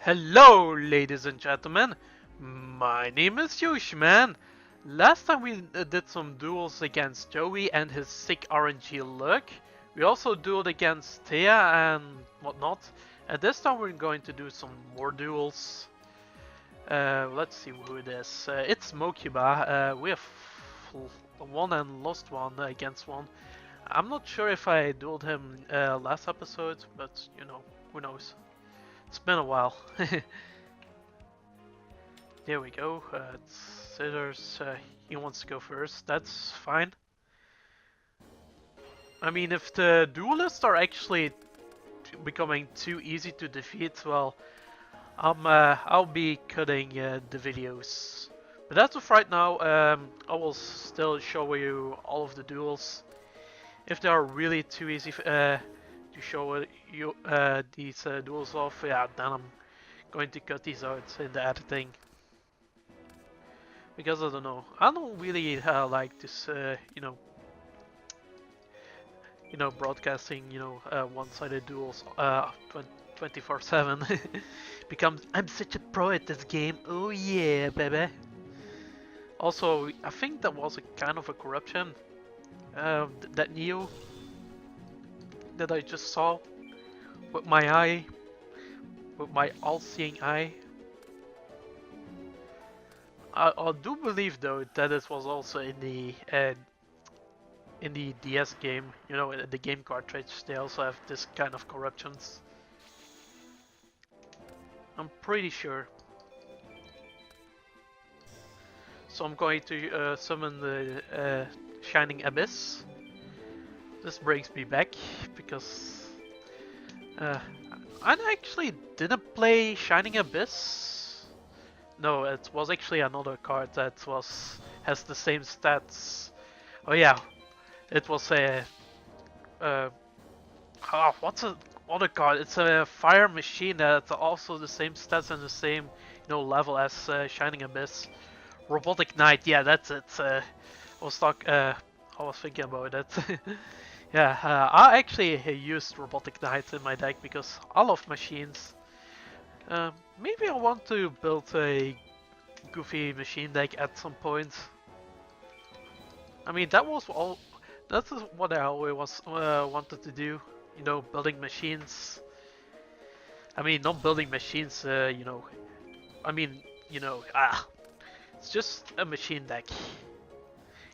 Hello, ladies and gentlemen. My name is Yoshman. Last time we did some duels against Joey and his sick RNG luck. We also dueled against Thea and whatnot. And this time we're going to do some more duels. Let's see who it is. It's Mokuba. We have won and lost one against one. I'm not sure if I dueled him last episode, but you know, who knows. It's been a while. There we go. Scissors. He wants to go first. That's fine. I mean, if the duelists are actually becoming too easy to defeat, well, I'll be cutting the videos. But as of right now, I will still show you all of the duels. If they are really too easy to show you these duels off, yeah, then I'm going to cut these out in the editing. Because I don't know, I don't really like this, broadcasting, one-sided duels, 24/7. Becomes, I'm such a pro at this game. Oh yeah, baby. Also, I think that was a kind of a corruption. That Neo that I just saw with my eye, with my all-seeing eye. I do believe though that it was also in the DS game, the game cartridge. They also have this kind of corruptions. I'm pretty sure. So I'm going to summon the Shining Abyss. This brings me back because I actually didn't play Shining Abyss. No, it was actually another card that has the same stats. Oh yeah, it was a what's a other card? It's a fire machine that's also the same stats and the same level as Shining Abyss. Robotic Knight, yeah, that's it. I was thinking about it. Yeah, I actually used Robotic Knight in my deck because I love machines. Maybe I want to build a goofy machine deck at some point. I mean, that was all. That's what I always wanted to do. Building machines. I mean, not building machines. I mean, it's just a machine deck.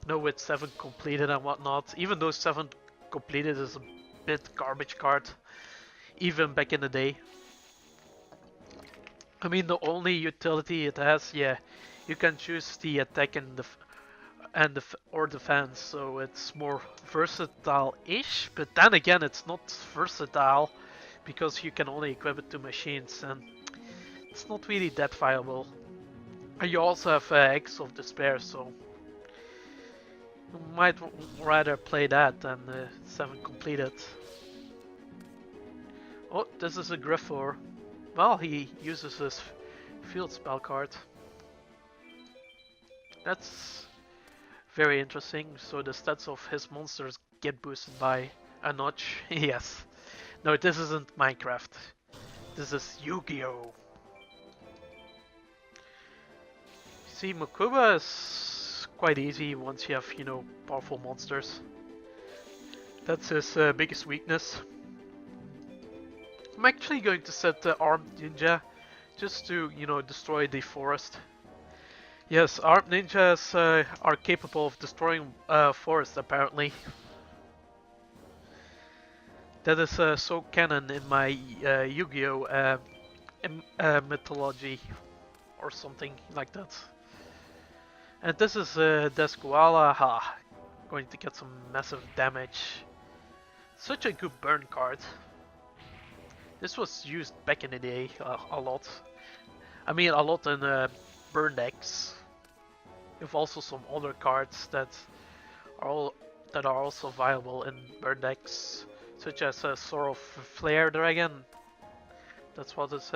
With 7 completed and whatnot. Even though 7 completed is a bit garbage card, even back in the day. I mean, the only utility it has, yeah, you can choose the attack and or defense, so it's more versatile-ish. But then again, it's not versatile because you can only equip it to machines, and it's not really that viable. And you also have Eggs of Despair, so you might rather play that than 7 completed. Oh, this is a Griffor. Well, he uses his field spell card. That's very interesting. So the stats of his monsters get boosted by a notch. Yes. No, this isn't Minecraft. This is Yu-Gi-Oh! See, Mokuba is quite easy once you have, powerful monsters. That's his biggest weakness. I'm actually going to set the Armed Ninja just to, destroy the forest. Yes, Armed Ninjas are capable of destroying forest, apparently. That is so canon in my Yu-Gi-Oh! Mythology, or something like that. And this is Deskuala, going to get some massive damage. Such a good burn card. This was used back in the day a lot. I mean, a lot in burn decks. You have also some other cards that are also viable in burn decks, such as a sort of Flare Dragon. That's what it's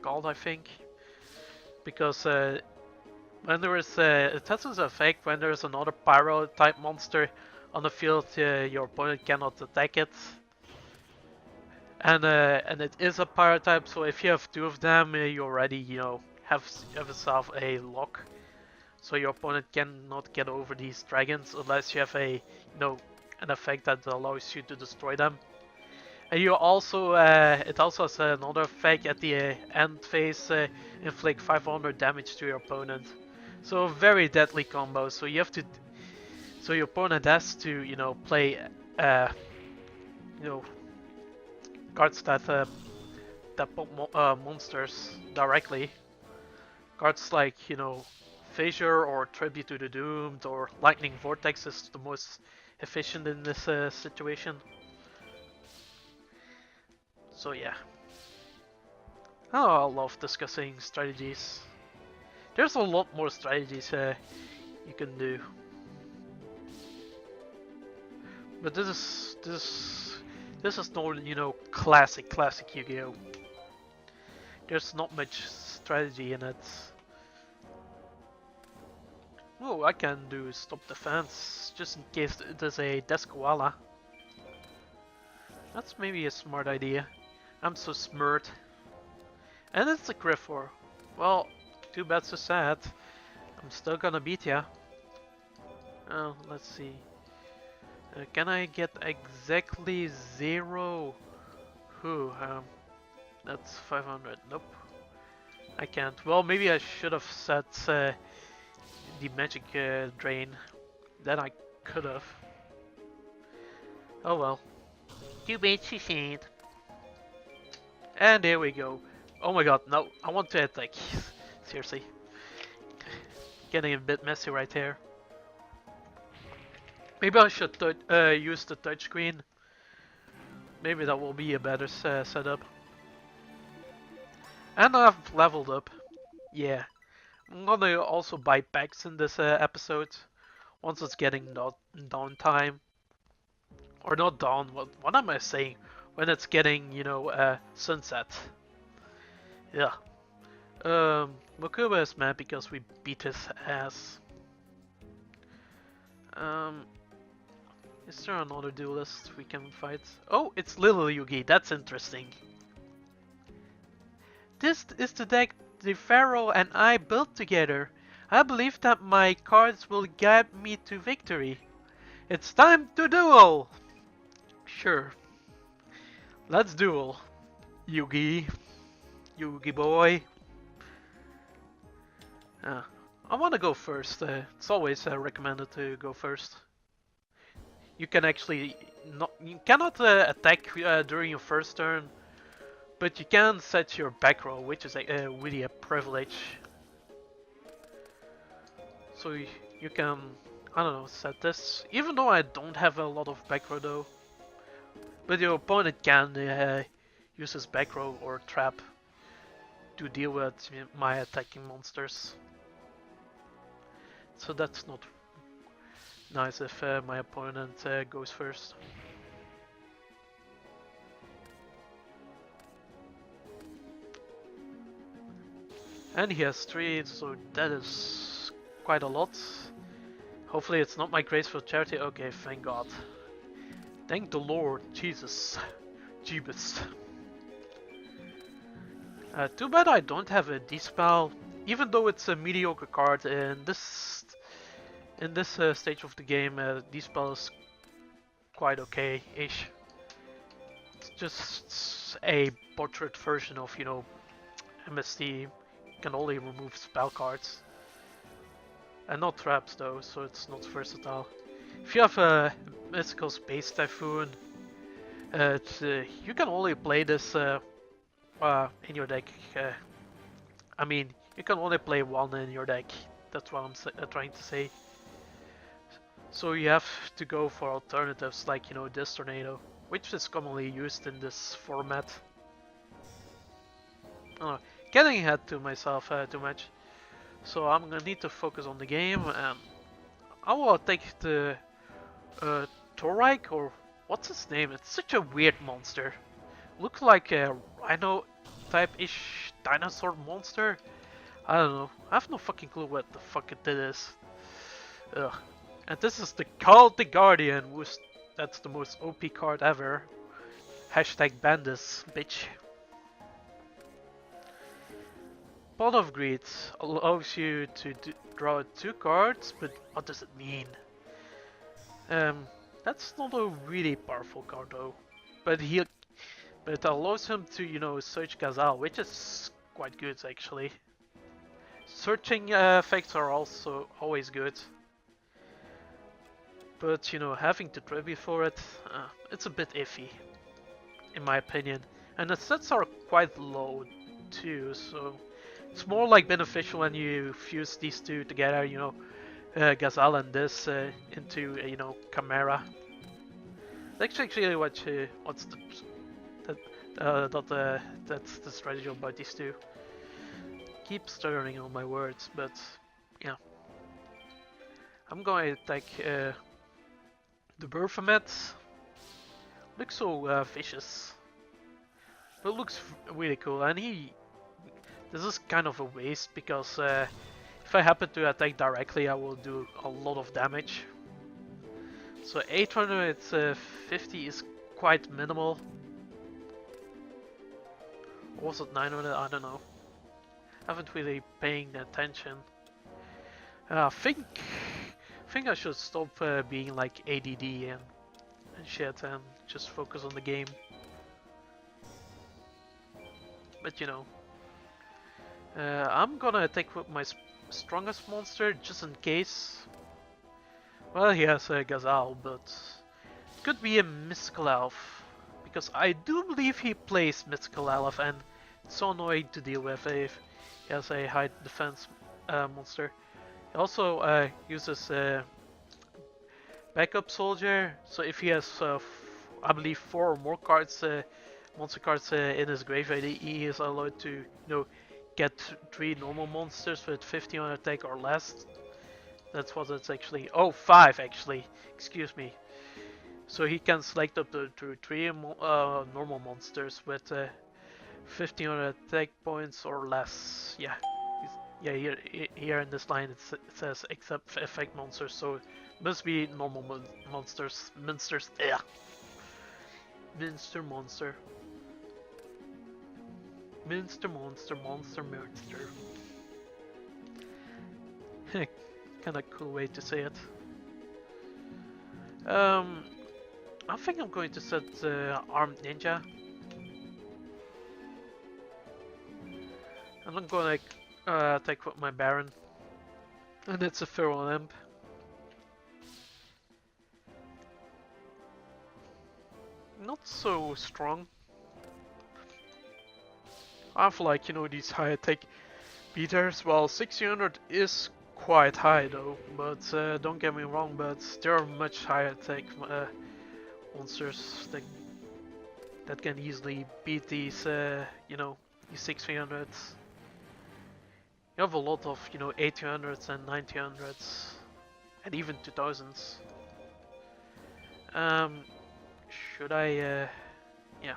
called, I think. Because when there is it has this effect when there is another Pyro type monster on the field, your opponent cannot attack it. and it is a pirate type. So if you have two of them, you already have yourself a lock. So your opponent cannot get over these dragons unless you have an effect that allows you to destroy them. And you also, it also has another effect at the end phase, inflict 500 damage to your opponent. So very deadly combo. So so your opponent has to, play, you know, cards that pop monsters directly. Cards like, Fissure or Tribute to the Doomed or Lightning Vortex is the most efficient in this situation. So yeah. Oh, I love discussing strategies. There's a lot more strategies you can do. But this is no classic Yu-Gi-Oh. There's not much strategy in it. Oh, I can do stop defense just in case there's a Deskoala. That's maybe a smart idea. I'm so smart. And it's a Griffor. Well, too bad, so sad. I'm still gonna beat ya. Oh, let's see. Can I get exactly 0? That's 500. Nope. I can't. Well, maybe I should have set the magic drain. Then I could have. Oh well. Too bad, she said. And there we go. Oh my god, no. I want to attack. Seriously. Getting a bit messy right here. Maybe I should use the touchscreen. Maybe that will be a better setup. And I've leveled up. Yeah. I'm gonna also buy packs in this episode. Once it's getting dawn time. Or not dawn, what am I saying? When it's getting, sunset. Yeah. Mokuba is mad because we beat his ass. Is there another duelist we can fight? Oh, it's Little Yugi, that's interesting. This is the deck the Pharaoh and I built together. I believe that my cards will guide me to victory. It's time to duel! Sure. Let's duel. Yugi. Yugi boy. I want to go first. It's always recommended to go first. You can actually you cannot attack during your first turn, but you can set your back row, which is really a privilege. So you can, I don't know, set this. Even though I don't have a lot of back row though, but your opponent can use his back row or trap to deal with my attacking monsters. So that's not nice if my opponent goes first. And he has 3, so that is quite a lot. Hopefully it's not my graceful charity. Okay, thank God. Thank the Lord, Jesus. Jeebus. Too bad I don't have a Dispel, even though it's a mediocre card in this stage of the game. Dispel is quite okay-ish. It's just a portrait version of, MST. You can only remove spell cards. And not traps though, so it's not versatile. If you have a Mystical Space Typhoon, you can only play this in your deck. I mean, you can only play one in your deck. That's what I'm trying to say. So you have to go for alternatives like, this tornado, which is commonly used in this format. Getting ahead to myself too much. So I'm gonna need to focus on the game, and I will take the Torike, or what's his name? It's such a weird monster. Looks like a rhino type-ish dinosaur monster. I don't know. I have no fucking clue what the fuck it is. Ugh. And this is the Cult the Guardian, that's the most OP card ever. Hashtag ban this, bitch. Pot of Greed allows you to draw 2 cards, but what does it mean? That's not a really powerful card though. But it allows him to, search Gazelle, which is quite good actually. Searching effects are also always good. But, having to tribute for it, it's a bit iffy, in my opinion. And the stats are quite low too, so it's more like beneficial when you fuse these two together, Gazelle and this into, Chimera. That's actually what's that's the strategy about these two. Keep stuttering on my words, but yeah. I'm going to take the Berthamet. Looks so vicious, but it looks really cool. And this is kind of a waste because if I happen to attack directly, I will do a lot of damage. So 850 is quite minimal. Or was it 900? I don't know. I haven't really paying attention. I think I should stop being like ADD and shit and just focus on the game. But I'm gonna attack with my strongest monster just in case. Well, he has a Gazelle, but it could be a Mystical Elf. Because I do believe he plays Mystical Elf and it's so annoying to deal with if he has a high defense monster. He also uses backup soldier, so if he has I believe 4 or more cards, monster cards in his graveyard, he is allowed to get 3 normal monsters with 50 on attack or less. That's what it's actually. Oh, 5 actually. Excuse me. So he can select up to 3 normal monsters with 50 on attack points or less. Yeah. Yeah, here in this line it says except effect monsters, so it must be normal monsters. Yeah. Monster. Kind of cool way to say it. I think I'm going to set Armed Ninja. And I'm going to attack with my Baron. And it's a Feral Imp. Not so strong. I feel like, these high attack beaters. Well, 1600 is quite high though, but don't get me wrong, but there are much higher attack monsters that can easily beat these, these 1600s. You have a lot of, 1800s and 1900s, and even 2000s. Should I, yeah,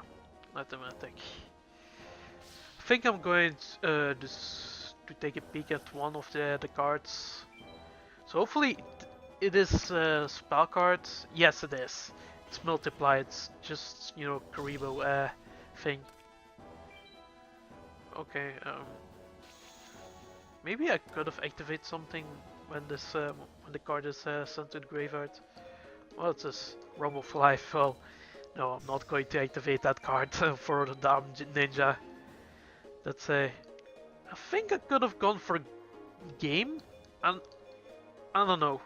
let them attack. I think I'm going just to take a peek at one of the cards. So hopefully it is a spell card. Yes, it is. It's multiply. It's just Karibo thing. Okay. Maybe I could have activated something when this when the card is sent to the graveyard. Well, it says Rumble for Life. Well, no, I'm not going to activate that card for the damn ninja. That's a. I think I could have gone for game, and I don't know.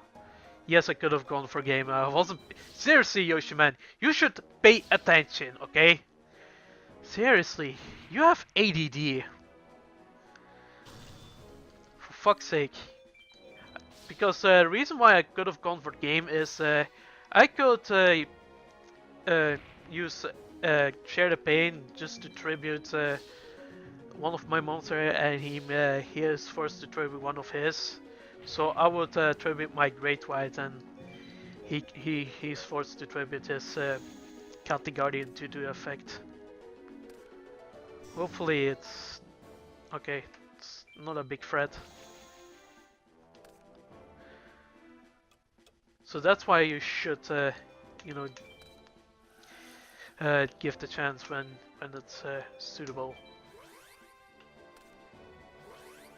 Yes, I could have gone for game. I wasn't. Seriously, Yoshi man, you should pay attention, okay? Seriously, you have ADD. For fuck's sake. Because the reason why I could have gone for game is I could use Share the Pain just to tribute one of my monsters, and he is forced to tribute one of his. So I would tribute my Great White, and he's forced to tribute his Celtic Guardian to do effect. Hopefully it's okay. It's not a big threat. So that's why you should, give the chance when it's suitable.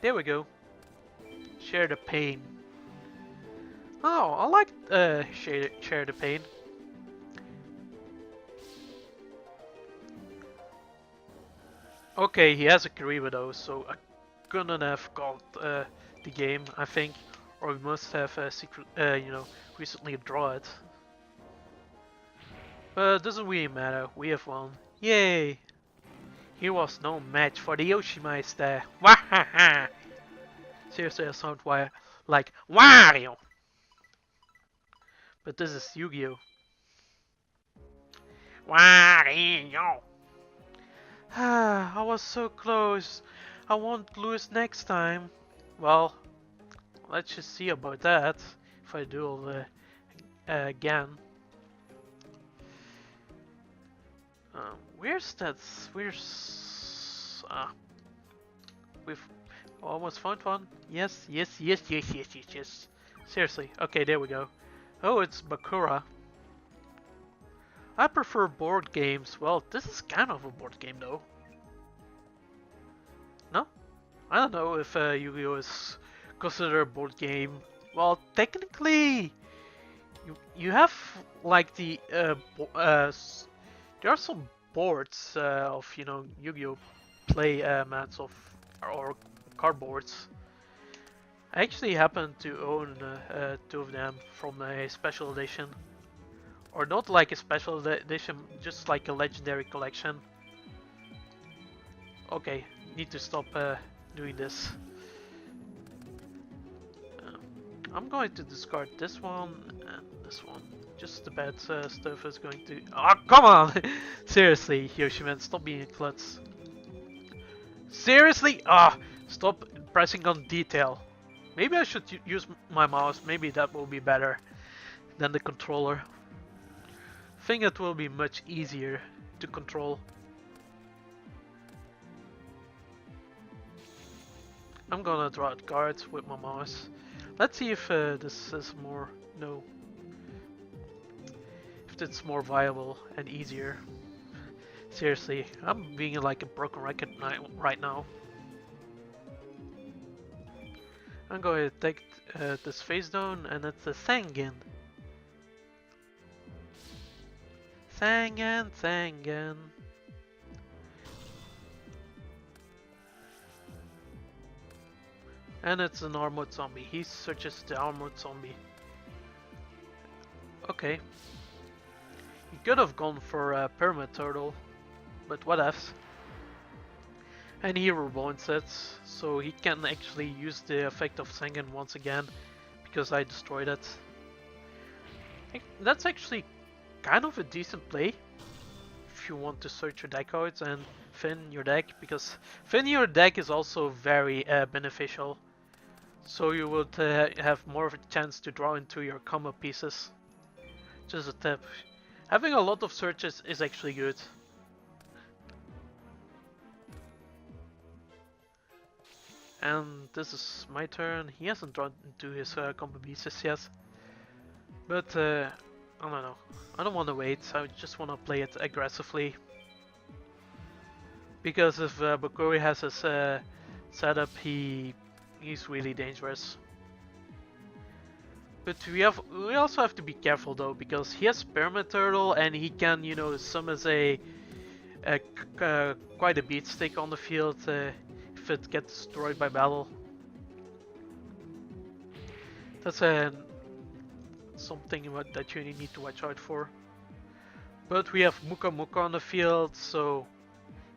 There we go. Share the pain. Oh, I like share the pain. Okay, he has a Troubadour, so I couldn't have got the game, I think, or we must have recently drawn it. But it doesn't really matter. We have won. Yay! He was no match for the Yoshimeister. Wahaha! Seriously, I sound like Wario. But this is Yu-Gi-Oh! Wario! I was so close. I won't lose next time. Well, let's just see about that. If I do again. Where's that? We've almost found one. Yes. Seriously. Okay, there we go. Oh, it's Bakura. I prefer board games. Well, this is kind of a board game though. No? I don't know if Yu-Gi-Oh! Is considered a board game. Well, technically, you have like there are some boards of Yu-Gi-Oh! Play mats or cardboards. I actually happen to own 2 of them from a special edition. Or not like a special edition, just like a legendary collection. Okay, need to stop doing this. I'm going to discard this one and this one. Just the bad stuff is going to... Oh, come on! Seriously, Yoshiman, stop being a klutz. Seriously? Ah, stop pressing on detail. Maybe I should use my mouse. Maybe that will be better than the controller. I think it will be much easier to control. I'm gonna draw out cards with my mouse. Let's see if this is more... No. If it's more viable and easier. Seriously, I'm being like a broken record right now. I'm going to take this face down, and it's a Sangan. Sangan. And it's an armored zombie. He searches the armored zombie. Okay. He could have gone for a pyramid turtle, but what else? And he reborns it, so he can actually use the effect of Sangan once again, because I destroyed it. That's actually kind of a decent play, if you want to search your deck cards and thin your deck, because thinning your deck is also very beneficial. So you would have more of a chance to draw into your combo pieces. Just a tip. Having a lot of searches is actually good. And this is my turn. He hasn't drawn into his combo pieces yet. But I don't know. I don't want to wait. I just want to play it aggressively. Because if Bakuri has his setup, he's really dangerous. But we also have to be careful though, because he has Pyramid Turtle and he can, summon quite a beat stick on the field if it gets destroyed by battle. That's something that you need to watch out for. But we have Muka Muka on the field, so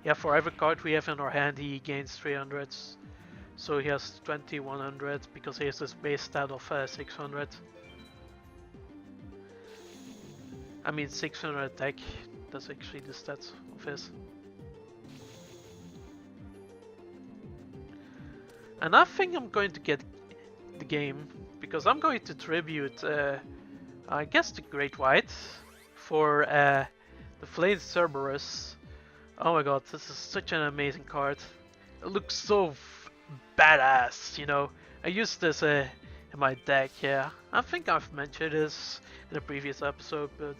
yeah, for every card we have in our hand he gains 300s. So he has 2100 because he has this base stat of 600. I mean 600 attack, that's actually the stats of his. And I think I'm going to get the game because I'm going to tribute, I guess, the Great White for the Flayed Cerberus. Oh my god, this is such an amazing card. It looks so badass, I used this in my deck, yeah. I think I've mentioned this in a previous episode, but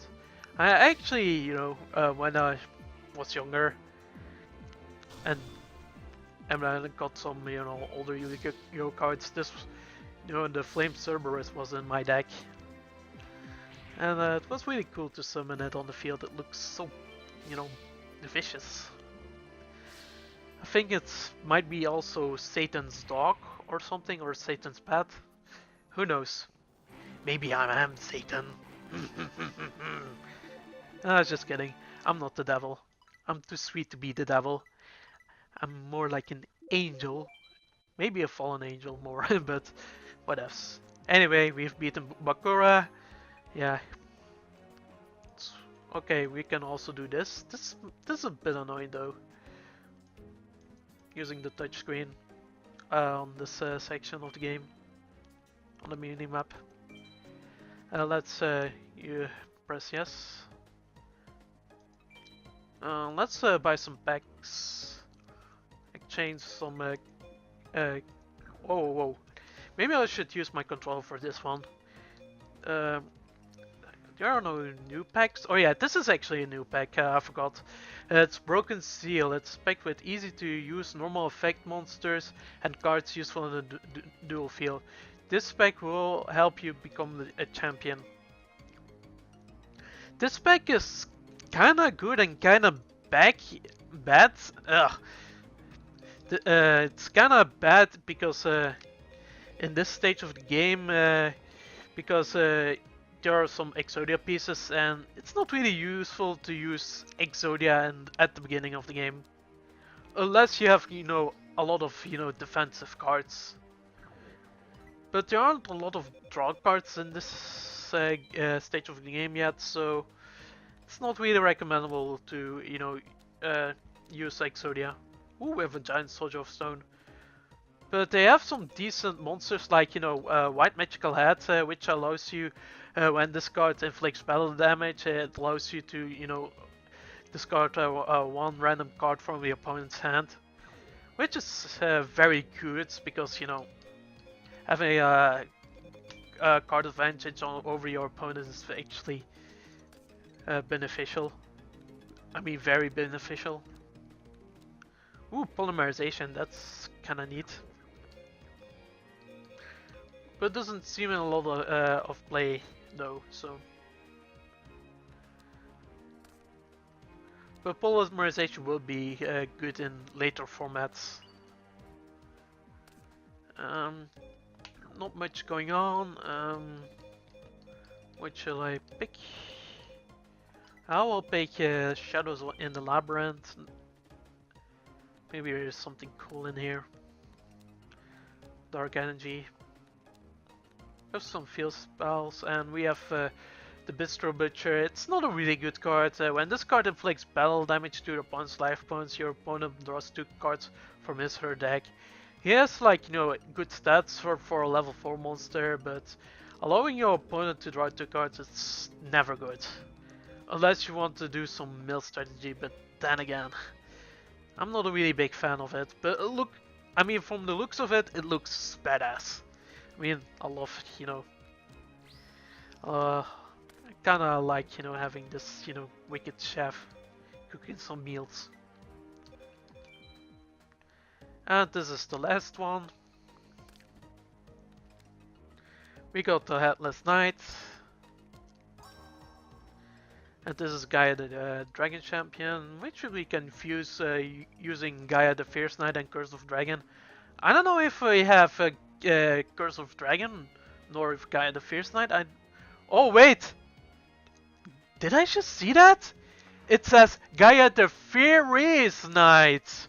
I actually, when I was younger and I got some, older Yu-Gi-Oh cards, this, the Flame Cerberus was in my deck. And it was really cool to summon it on the field. It looks so, vicious. I think it might be also Satan's dog or something, or Satan's pet. Who knows? Maybe I am Satan. I was just kidding. I'm not the devil. I'm too sweet to be the devil. I'm more like an angel. Maybe a fallen angel more, but what else? Anyway, we've beaten Bakura. Yeah. Okay, we can also do this. This is a bit annoying though. Using the touchscreen on this section of the game. On the mini map. Let's you press yes. Let's buy some packs. Exchange some. Whoa. Maybe I should use my controller for this one. There are no new packs. Oh yeah, this is actually a new pack. I forgot. It's Broken Seal. It's packed with easy to use normal effect monsters and cards useful in the dual field. This pack will help you become a champion. This pack is kinda good and kinda bad. It's kinda bad because in this stage of the game, because there are some Exodia pieces and it's not really useful to use Exodia at the beginning of the game. Unless you have, a lot of, defensive cards. But there aren't a lot of draw cards in this stage of the game yet, so it's not really recommendable to, use Exodia. Ooh, we have a giant Soldier of Stone. But they have some decent monsters like, White Magical Head, which allows you, when this card inflicts battle damage, it allows you to, discard one random card from the opponent's hand. Which is very good, because, having a card advantage over your opponent is actually beneficial. I mean, very beneficial. Ooh, polymerization, that's kinda neat. But it doesn't seem in a lot of play though, so. But polymerization will be good in later formats. Not much going on. What shall I pick? I will pick Shadows in the Labyrinth. Maybe there's something cool in here. Dark Energy. We have some field spells, and we have the Bistro Butcher. It's not a really good card. When this card inflicts battle damage to your opponent's life points, your opponent draws 2 cards from his or her deck. He has good stats for a level 4 monster, but allowing your opponent to draw 2 cards is never good. Unless you want to do some mill strategy, but then again, I'm not a really big fan of it. But look, I mean, from the looks of it, it looks badass. I mean, I love, I kinda like, having this, wicked chef cooking some meals. And this is the last one. We got the Headless Knight. And this is Gaia the Dragon Champion, which we can fuse using Gaia the Fierce Knight and Curse of Dragon. I don't know if we have Curse of Dragon, nor if Gaia the Fierce Knight. Oh wait! Did I just see that? It says Gaia the Fierce Knight!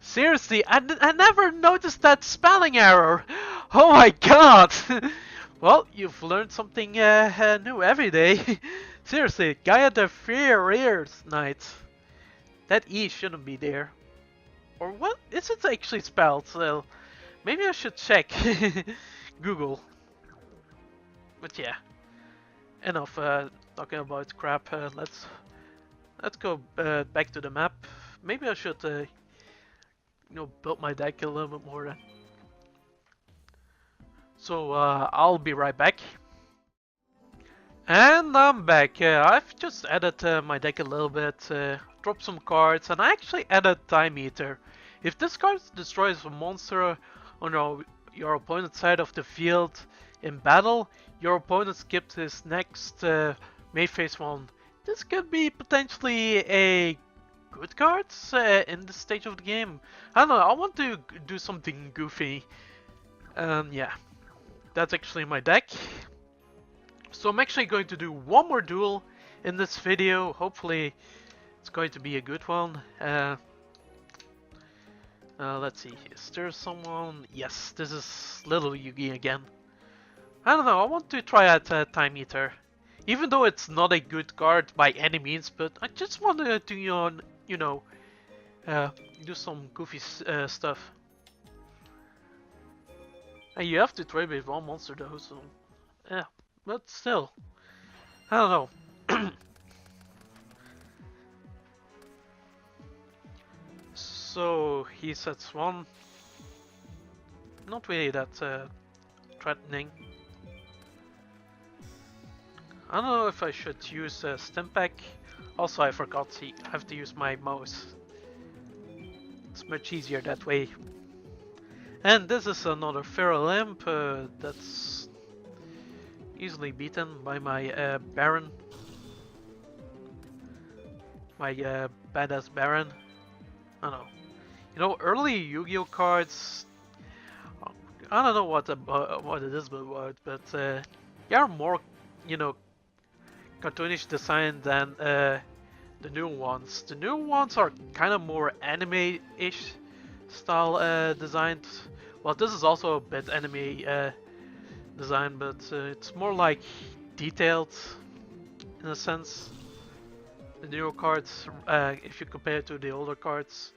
Seriously, I never noticed that spelling error! Oh my god! Well, you've learned something new every day. Seriously, Gaia the Fierce Knight. That E shouldn't be there. Or what is it actually spelled? Well, maybe I should check Google. But yeah, enough talking about crap. Let's go back to the map. Maybe I should build my deck a little bit more then. So I'll be right back. And I'm back. I've just added my deck a little bit, dropped some cards, and I actually added Time Eater. If this card destroys a monster on your opponent's side of the field in battle, your opponent skips his next May phase one. This could be potentially a good card in this stage of the game. I don't know, I want to do something goofy. Yeah, that's actually my deck. So I'm actually going to do one more duel in this video. Hopefully it's going to be a good one. Let's see, is there someone? Yes, this is Little Yugi again. I don't know, I want to try out Time Eater. Even though it's not a good card by any means, but I just want to do, do some goofy stuff. And you have to trade with one monster though, so yeah, but still, I don't know. So he sets one. Not really that threatening. I don't know if I should use a stim pack. Also, I forgot I have to use my mouse. It's much easier that way. And this is another Feral Imp that's easily beaten by my Baron. My badass Baron. I don't know. You know, early Yu-Gi-Oh cards, I don't know what it is about, but they are more, cartoonish design than the new ones. The new ones are kind of more anime-ish style designed. Well, this is also a bit anime design, but it's more like detailed in a sense. The newer cards, if you compare it to the older cards.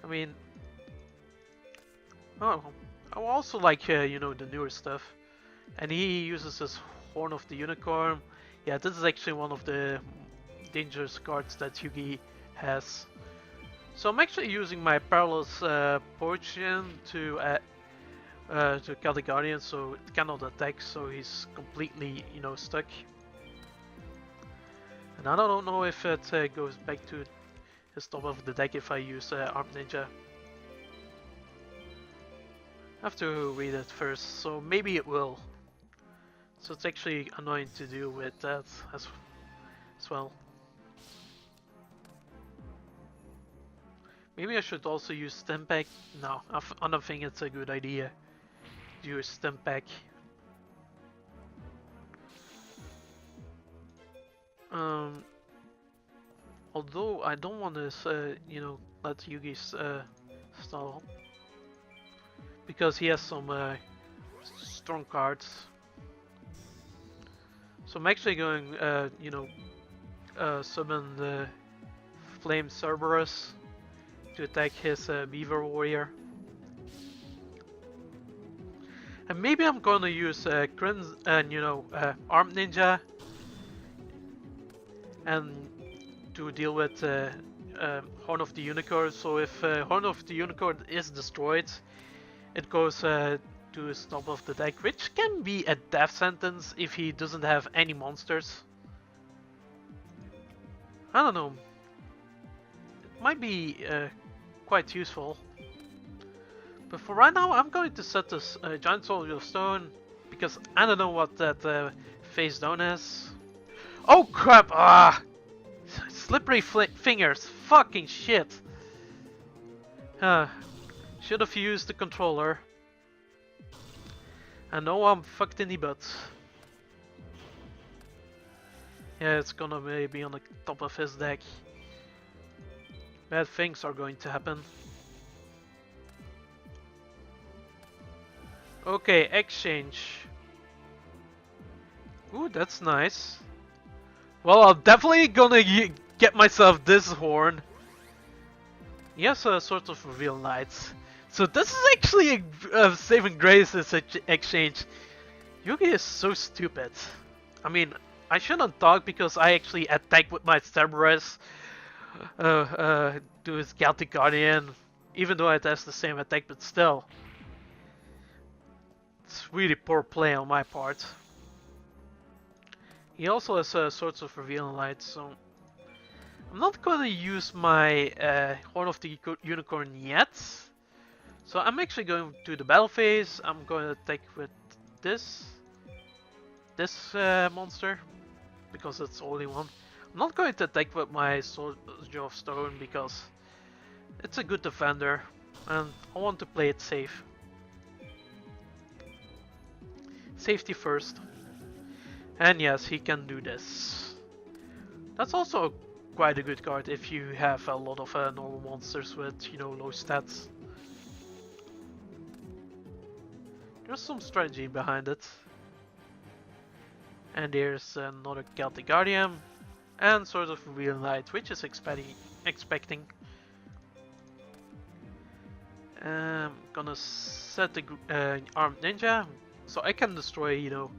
I mean, oh, I also like the newer stuff. And he uses his Horn of the Unicorn. Yeah, this is actually one of the dangerous cards that Yugi has. So I'm actually using my Perilous Potion to kill the Guardian, so it cannot attack, so he's completely, stuck. And I don't know if it goes back to his top of the deck if I use Armed Ninja. I have to read it first, so maybe it will. So it's actually annoying to deal with that as well. Maybe I should also use Stim Pack. No, I don't think it's a good idea to use Stim Pack. Although I don't want to, let Yugi stall. Because he has some strong cards. So I'm actually going, summon the Flame Cerberus to attack his Beaver Warrior. And maybe I'm gonna use Armed Ninja and to deal with Horn of the Unicorn. So if Horn of the Unicorn is destroyed, it goes to his top of the deck, which can be a death sentence if he doesn't have any monsters. I don't know. It might be quite useful. But for right now, I'm going to set this Giant Soldier of Stone because I don't know what that face down is. Oh crap! Ah! Slippery fingers! Fucking shit! Should have used the controller. I know I'm fucked in the butt. Yeah, it's gonna be on the top of his deck. Bad things are going to happen. Okay, exchange. Ooh, that's nice. Well, I'm definitely gonna get myself this horn. Yes, a sort of reveal knights. So this is actually a saving grace this exchange. Yugi is so stupid. I mean, I shouldn't talk because I actually attack with my Cerberus to his Celtic Guardian, even though it has the same attack, but still. It's really poor play on my part. He also has sorts of revealing light, so I'm not going to use my Horn of the Unicorn yet. So I'm actually going to the battle phase. I'm going to attack with this monster because it's the only one. I'm not going to attack with my Soldier of Stone because it's a good defender and I want to play it safe. Safety first. And yes, he can do this. That's also quite a good card if you have a lot of normal monsters with, you know, low stats. There's some strategy behind it. And there's another Celtic Guardian and sort of Real Light, which is expecting. Gonna set the Armed Ninja, so I can destroy, you know,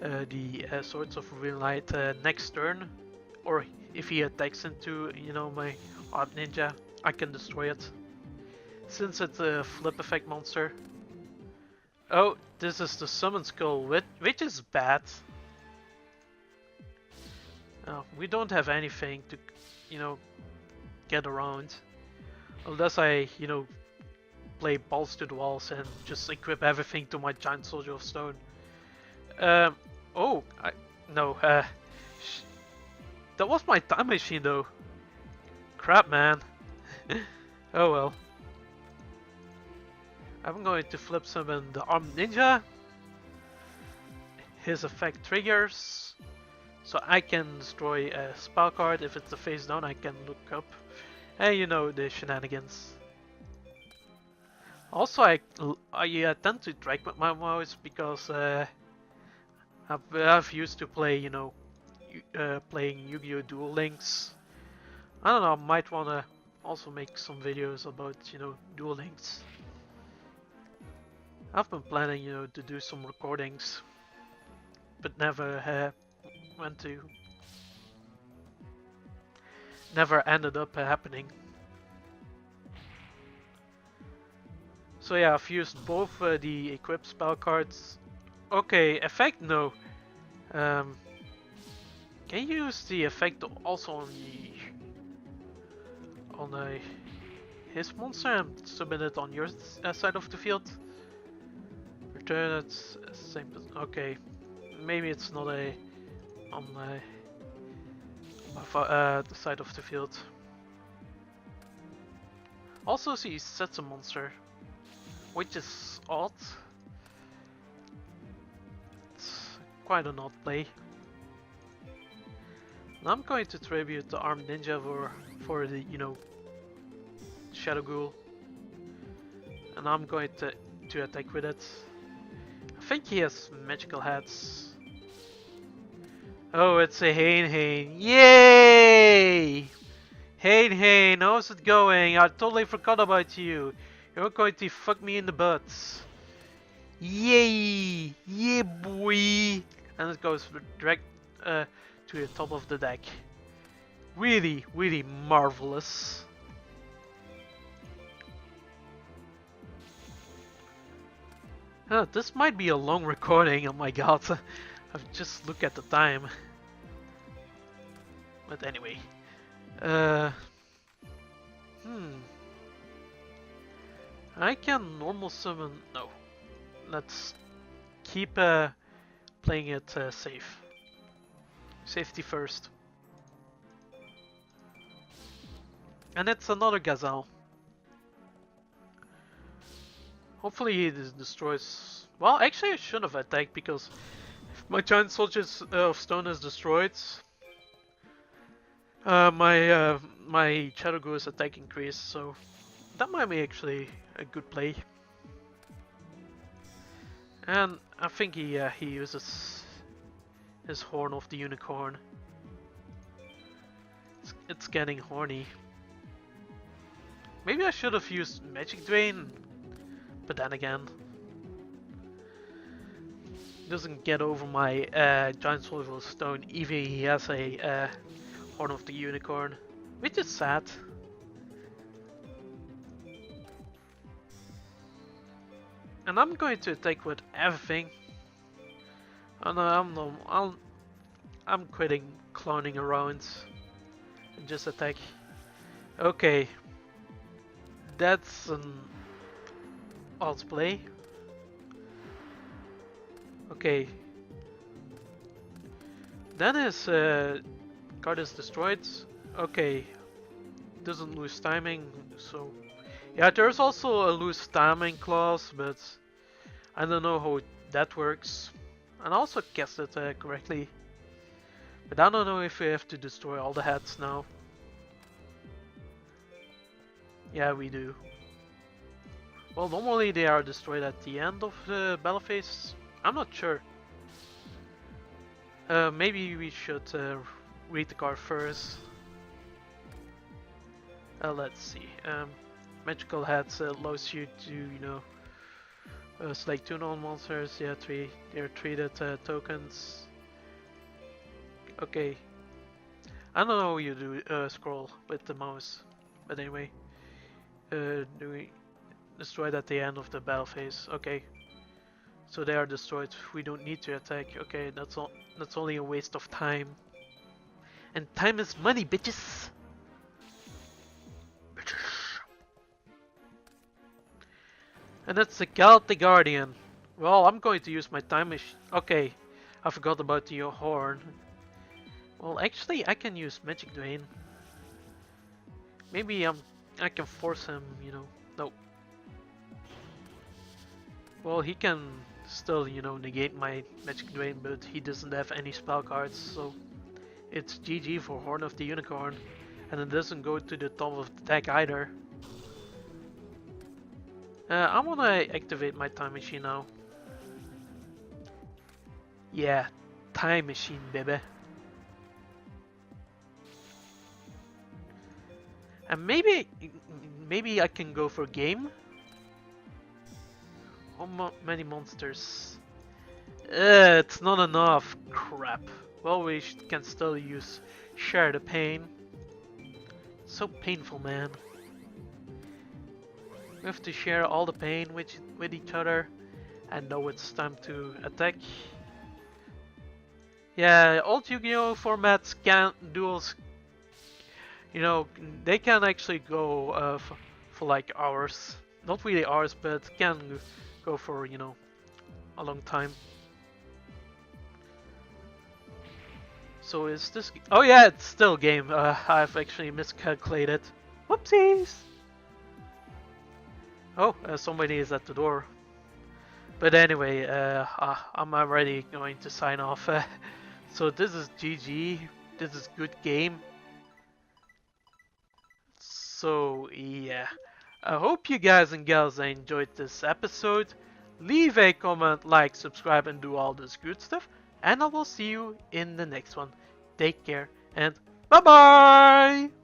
the Swords of Real Light next turn, or if he attacks into, you know, my Armed Ninja, I can destroy it. Since it's a flip effect monster. Oh, this is the Summon Skull, which is bad. We don't have anything to, you know, get around. Unless I, you know, play balls to the walls and just equip everything to my Giant Soldier of Stone. Oh, no, that was my time machine though. Crap, man. Oh well. I'm going to flip summon the Armed Ninja. His effect triggers. So I can destroy a spell card. If it's a face down, I can look up. And you know the shenanigans. Also, I tend to drag with my mouse because I've used to play, you know, playing Yu-Gi-Oh! Duel Links. I don't know, I might wanna also make some videos about, you know, Duel Links. I've been planning, you know, to do some recordings, but never went to. Never ended up happening. So yeah, I've used both the equipped spell cards. Okay, effect no. Can you use the effect also on his monster and submit it on your side of the field? Return it same. Okay, maybe it's not on the side of the field. Also, he sets a monster, which is odd. It's quite an odd play. Now I'm going to tribute the Armed Ninja for the, you know, Shadow Ghoul, and I'm going to attack with it. I think he has magical hats. Oh, it's a Hane. Yay! Hane, how's it going? I totally forgot about you. You're going to fuck me in the butt. Yay! Yeah, boy! And it goes direct to the top of the deck. Really, really marvelous. This might be a long recording, oh my god. I've just looked at the time. But anyway. I can normal summon. No. Let's keep playing it safe. Safety first. And it's another Gazelle. Hopefully he destroys. Well, actually I should have attacked because if my Giant Soldier of Stone is destroyed, my Shadow Ghoul's attack increased, so that might be actually a good play. And I think he uses his Horn of the Unicorn. It's getting horny. Maybe I should have used Magic Drain, but then again, doesn't get over my Giant Soldier of Stone. Even he has a Horn of the Unicorn, which is sad. And I'm going to attack with everything. And I'm quitting cloning around and just attack. Okay, that's an alt play. Okay, then his card is destroyed. Okay, doesn't lose timing, so yeah, there's also a lose timing clause, but I don't know how that works. And I also guessed it correctly, but I don't know if we have to destroy all the heads now. Yeah, we do. Well, normally they are destroyed at the end of the battle phase. I'm not sure. Maybe we should read the card first. Let's see. Magical heads allows you to, select 2 non-monsters. Yeah, 3. They're treated tokens. Okay. I don't know how you do scroll with the mouse, but anyway. Do we destroyed at the end of the battle phase? Okay. So they are destroyed. We don't need to attack. Okay, that's all. That's only a waste of time. And time is money, bitches. And that's the Galactic Guardian. Well, I'm going to use my time machine. Okay, I forgot about the horn. Well, actually, I can use Magic Drain. Maybe I can force him, No. Well, he can still, negate my Magic Drain, but he doesn't have any spell cards, so it's GG for Horn of the Unicorn. And it doesn't go to the top of the deck either. I wanna activate my time machine now. Yeah, time machine, baby. And maybe I can go for game. How many monsters? It's not enough. Crap. Well, we can still use Share the Pain. So painful, man. We have to share all the pain with each other. And now it's time to attack. Yeah, old Yu-Gi-Oh formats duels. They can actually go for like hours. Not really hours, but can go for, a long time. So is this... Oh yeah, it's still game. I've actually miscalculated. Whoopsies! Oh, somebody is at the door. But anyway, I'm already going to sign off. So this is GG. This is good game. So yeah, I hope you guys and gals enjoyed this episode. Leave a comment, like, subscribe, and do all this good stuff. And I will see you in the next one. Take care and bye bye!